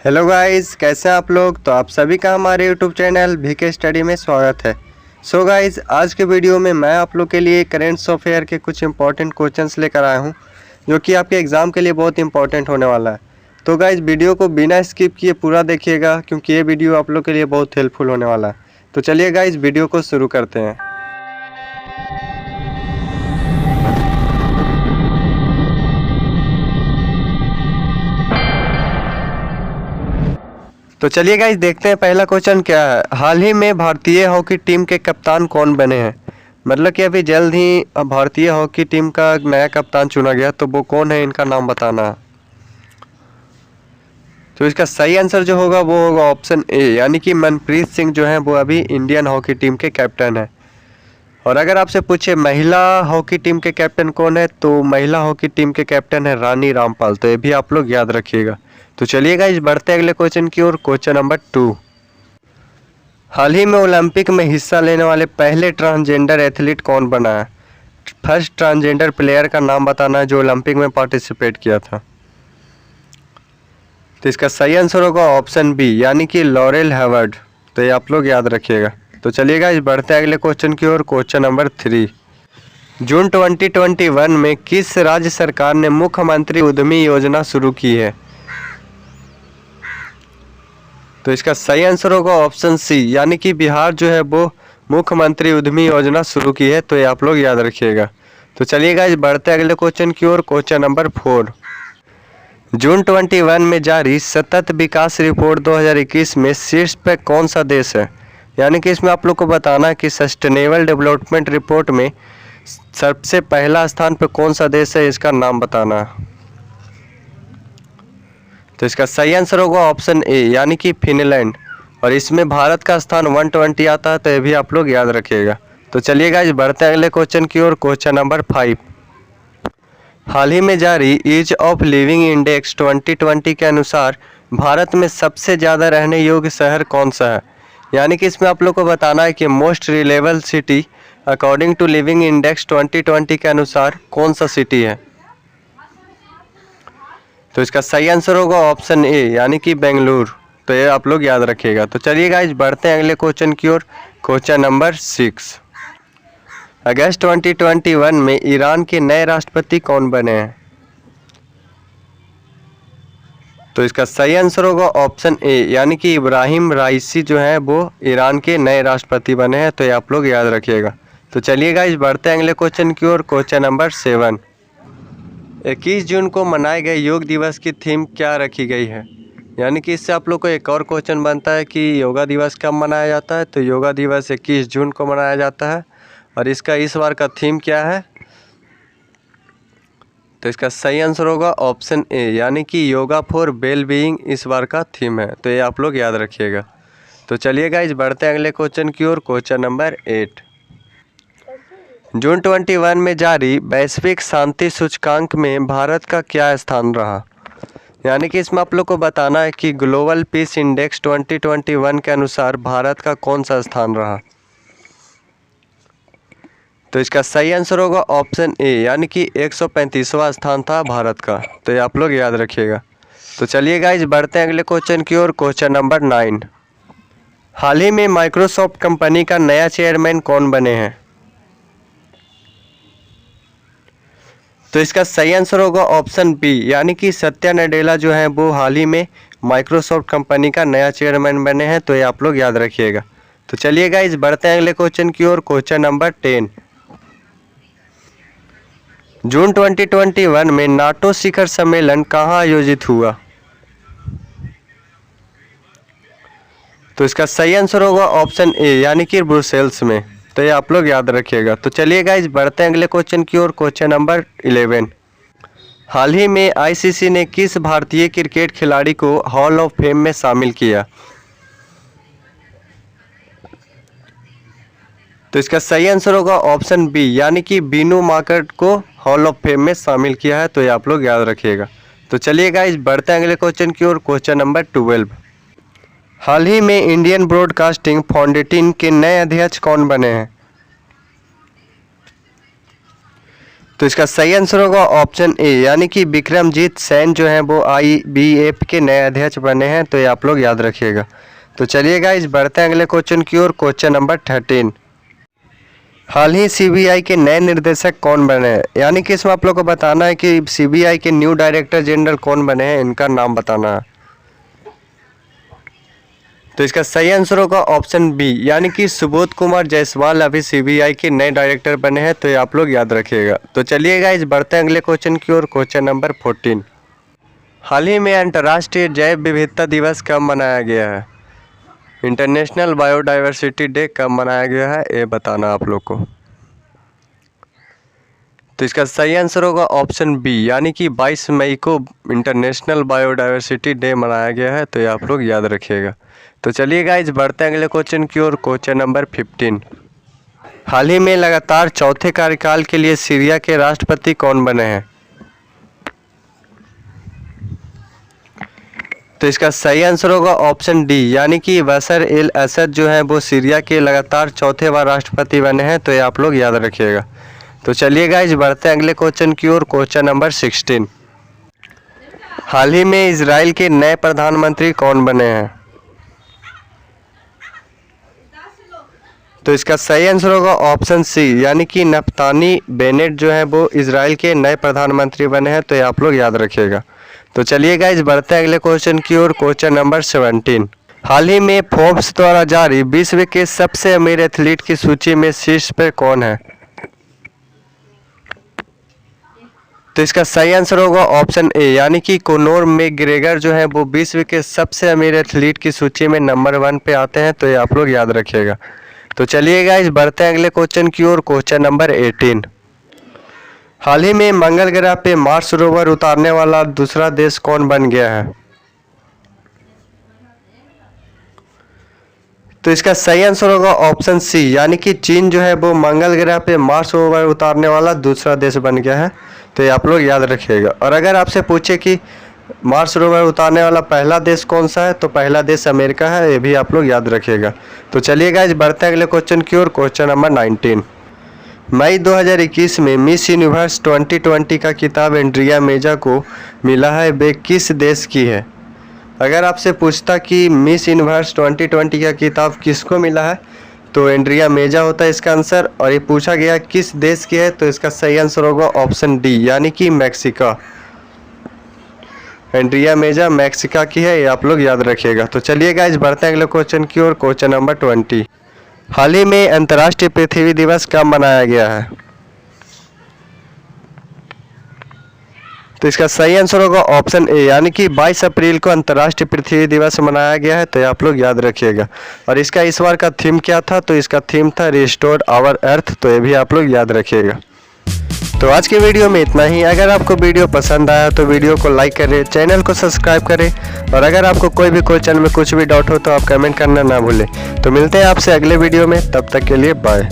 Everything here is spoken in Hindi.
हेलो गाइस, कैसे हैं आप लोग। तो आप सभी का हमारे यूट्यूब चैनल VK स्टडी में स्वागत है। सो गाइस, आज के वीडियो में मैं आप लोग के लिए करेंट अफेयर के कुछ इंपॉर्टेंट क्वेश्चंस लेकर आया हूं, जो कि आपके एग्ज़ाम के लिए बहुत इंपॉर्टेंट होने वाला है। तो गाइस, वीडियो को बिना स्किप किए पूरा देखिएगा, क्योंकि ये वीडियो आप लोग के लिए बहुत हेल्पफुल होने वाला है। तो चलिए गाइस, वीडियो को शुरू करते हैं। तो चलिए गाइस, देखते हैं पहला क्वेश्चन क्या है। हाल ही में भारतीय हॉकी टीम के कप्तान कौन बने हैं। मतलब कि अभी जल्द ही भारतीय हॉकी टीम का नया कप्तान चुना गया, तो वो कौन है, इनका नाम बताना है। तो इसका सही आंसर जो होगा वो होगा ऑप्शन ए, यानी कि मनप्रीत सिंह जो है वो अभी इंडियन हॉकी टीम के कैप्टन है। और अगर आपसे पूछे महिला हॉकी टीम के कैप्टन कौन है, तो महिला हॉकी टीम के कैप्टन है रानी रामपाल। तो ये भी आप लोग याद रखिएगा। तो चलिए गाइस, बढ़ते अगले क्वेश्चन की ओर। Question number 2। हाल ही में ओलंपिक में हिस्सा लेने वाले पहले ट्रांसजेंडर एथलीट कौन बना है। फर्स्ट ट्रांसजेंडर प्लेयर का नाम बताना है जो ओलंपिक में पार्टिसिपेट किया था। तो इसका सही आंसर होगा ऑप्शन बी, यानी कि लॉरेल हेवर्ड। तो ये आप लोग याद रखिएगा। तो चलिएगा इस बढ़ते अगले क्वेश्चन की ओर। Question number 3। जून 2021 में किस राज्य सरकार ने मुख्यमंत्री उद्यमी योजना शुरू की है। तो इसका सही आंसर होगा ऑप्शन सी, यानी कि बिहार जो है वो मुख्यमंत्री उद्यमी योजना शुरू की है। तो ये आप लोग याद रखिएगा। तो चलिएगा इस बढ़ते अगले क्वेश्चन की ओर। Question number 4। जून 21 में जारी सतत विकास रिपोर्ट 2021 में शीर्ष पे कौन सा देश है। यानी कि इसमें आप लोग को बताना है कि सस्टेनेबल डेवलपमेंट रिपोर्ट में सबसे पहला स्थान पे कौन सा देश है, इसका नाम बताना है। तो इसका सही आंसर होगा ऑप्शन ए, यानी कि फिनलैंड। और इसमें भारत का स्थान 120 आता है। तो ये भी आप लोग याद रखिएगा। तो चलिएगा इस बढ़ते अगले क्वेश्चन की ओर। Question number 5। हाल ही में जारी ईज ऑफ लिविंग इंडेक्स 2020 के अनुसार भारत में सबसे ज़्यादा रहने योग्य शहर कौन सा है। यानी कि इसमें आप लोग को बताना है कि most reliable city according to living index 2020 के अनुसार कौन सा सिटी है। तो इसका सही आंसर होगा ऑप्शन ए, यानी कि बेंगलुरु। तो ये आप लोग याद रखिएगा। तो चलिए गाइस, बढ़ते हैं अगले क्वेश्चन की ओर। Question number 6। अगस्त 2021 में ईरान के नए राष्ट्रपति कौन बने हैं। तो इसका सही आंसर होगा ऑप्शन ए, यानी कि इब्राहिम राइसी जो है वो ईरान के नए राष्ट्रपति बने हैं। तो ये आप लोग याद रखिएगा। तो चलिए गाइस, बढ़ते हैं अगले क्वेश्चन की ओर। Question number 7। 21 जून को मनाए गए योग दिवस की थीम क्या रखी गई है। यानी कि इससे आप लोग को एक और क्वेश्चन बनता है कि योगा दिवस कब मनाया जाता है। तो योगा दिवस 21 जून को मनाया जाता है। और इसका इस बार का थीम क्या है। तो इसका सही आंसर होगा ऑप्शन ए, यानी कि योगा फॉर वेल बीइंग इस बार का थीम है। तो ये आप लोग याद रखिएगा। तो चलिएगा इस बढ़ते अगले क्वेश्चन की ओर। Question number 8। जून 21 में जारी वैश्विक शांति सूचकांक में भारत का क्या स्थान रहा। यानी कि इसमें आप लोग को बताना है कि ग्लोबल पीस इंडेक्स 2021 के अनुसार भारत का कौन सा स्थान रहा। तो इसका सही आंसर होगा ऑप्शन ए, यानी कि 135वां स्थान था भारत का। तो ये आप लोग याद रखिएगा। तो चलिए गाइस, बढ़ते हैं अगले क्वेश्चन की ओर। Question number 9। हाल ही में माइक्रोसॉफ्ट कंपनी का नया चेयरमैन कौन बने हैं। तो इसका सही आंसर होगा ऑप्शन बी, यानी कि सत्या नडेला जो है वो हाल ही में माइक्रोसॉफ्ट कंपनी का नया चेयरमैन बने हैं। तो ये आप लोग याद रखिएगा। तो चलिए गाइस, बढ़ते हैं अगले क्वेश्चन की ओर। Question number 10। जून 2021 में नाटो शिखर सम्मेलन कहाँ आयोजित हुआ। तो इसका सही आंसर होगा ऑप्शन ए, यानी कि ब्रुसेल्स में। तो ये आप लोग याद रखिएगा। तो चलिए गाइस, बढ़ते हैं अगले क्वेश्चन की ओर। Question number 11। हाल ही में आईसीसी ने किस भारतीय क्रिकेट खिलाड़ी को हॉल ऑफ फेम में शामिल किया। तो इसका सही आंसर होगा ऑप्शन बी, यानी कि बीनू मार्केट को हॉल ऑफ फेम में शामिल किया है। तो ये आप लोग याद रखिएगा। तो चलिए गाइस, बढ़ते हैं अगले क्वेश्चन की ओर। Question number 12। हाल ही में इंडियन ब्रॉडकास्टिंग फाउंडेशन के नए अध्यक्ष कौन बने हैं। तो इसका सही आंसर होगा ऑप्शन ए, यानी कि विक्रमजीत सेन जो हैं वो IBF के नए अध्यक्ष बने हैं। तो ये आप लोग याद रखिएगा। तो चलिए गाइस बढ़ते हैं अगले क्वेश्चन की ओर। क्वेश्चन नंबर 13, हाल ही CBI के नए निर्देशक कौन बने हैं? यानी कि इसमें आप लोग को बताना है कि CBI के न्यू डायरेक्टर जनरल कौन बने हैं, इनका नाम बताना है। तो इसका सही आंसर होगा ऑप्शन बी, यानी कि सुबोध कुमार जायसवाल अभी CBI के नए डायरेक्टर बने हैं। तो ये आप लोग याद रखिएगा। तो चलिए गाइस बढ़ते हैं अगले क्वेश्चन की ओर। क्वेश्चन नंबर 14, हाल ही में अंतर्राष्ट्रीय जैव विविधता दिवस कब मनाया गया है? इंटरनेशनल बायोडाइवर्सिटी डे कब मनाया गया है, ये बताना आप लोग को। तो इसका सही आंसर होगा ऑप्शन बी, यानी कि 22 मई को इंटरनेशनल बायोडाइवर्सिटी डे मनाया गया है। तो ये आप लोग याद रखिएगा। तो चलिए गाइज बढ़ते हैं अगले क्वेश्चन की ओर। क्वेश्चन नंबर 15, हाल ही में लगातार चौथे कार्यकाल के लिए सीरिया के राष्ट्रपति कौन बने हैं? तो इसका सही आंसर होगा ऑप्शन डी, यानी कि बशर एल असद जो है वो सीरिया के लगातार चौथे बार राष्ट्रपति बने हैं। तो ये आप लोग याद रखिएगा। तो चलिए गाइज बढ़ते हैं अगले क्वेश्चन की ओर। क्वेश्चन नंबर 16, हाल ही में इजराइल के नए प्रधानमंत्री कौन बने हैं? तो इसका सही आंसर होगा ऑप्शन सी, यानी कि नफ्तानी बेनेट जो है वो इजराइल के नए प्रधानमंत्री बने हैं। तो ये आप लोग याद रखिएगा। तो चलिए गाइज बढ़ते हैं अगले क्वेश्चन की ओर। क्वेश्चन नंबर 17, हाल ही में फोर्ब्स द्वारा जारी विश्व के सबसे अमीर एथलीट की सूची में शीर्ष पर कौन है? तो इसका सही आंसर होगा ऑप्शन ए, यानी कि कोनोर मैकग्रेगर जो है वो विश्व के सबसे अमीर एथलीट की सूची में नंबर 1 पे आते हैं। तो ये आप लोग याद रखिएगा। तो चलिए गाइस बढ़ते हैं अगले क्वेश्चन की ओर। क्वेश्चन नंबर 18, हाल ही में मंगल ग्रह पे मार्स रोवर उतारने वाला दूसरा देश कौन बन गया है? तो इसका सही आंसर होगा ऑप्शन सी, यानी कि चीन जो है वो मंगल ग्रह पे मार्स रोवर उतारने वाला दूसरा देश बन गया है। तो ये आप लोग याद रखिएगा। और अगर आपसे पूछे कि मार्स रोवर उतारने वाला पहला देश कौन सा है, तो पहला देश अमेरिका है, ये भी आप लोग याद रखिएगा। तो चलिए गाइस बढ़ते हैं अगले क्वेश्चन की ओर। क्वेश्चन नंबर 19, मई 2021 में मिस यूनिवर्स 2020 का खिताब एंड्रिया मेजा को मिला है, वे किस देश की है? अगर आपसे पूछता कि मिस यूनिवर्स 2020 का खिताब किसको मिला है, तो एंड्रिया मेजा होता है इसका आंसर। और ये पूछा गया किस देश की है, तो इसका सही आंसर होगा ऑप्शन डी, यानी कि मैक्सिको। एंड्रिया मेजा मैक्सिको की है, ये आप लोग याद रखिएगा। तो चलिए गाइस बढ़ते हैं अगले क्वेश्चन की ओर। क्वेश्चन नंबर 20, हाल ही में अंतर्राष्ट्रीय पृथ्वी दिवस कब मनाया गया है? तो इसका सही आंसर होगा ऑप्शन ए, यानी कि 22 अप्रैल को अंतर्राष्ट्रीय पृथ्वी दिवस मनाया गया है। तो ये आप लोग याद रखिएगा। और इसका इस बार का थीम क्या था? तो इसका थीम था रिस्टोर आवर अर्थ। तो ये भी आप लोग याद रखिएगा। तो आज के वीडियो में इतना ही। अगर आपको वीडियो पसंद आया तो वीडियो को लाइक करें, चैनल को सब्सक्राइब करें। और अगर आपको कोई भी क्वेश्चन में कुछ भी डाउट हो तो आप कमेंट करना ना भूलें। तो मिलते हैं आपसे अगले वीडियो में, तब तक के लिए बाय।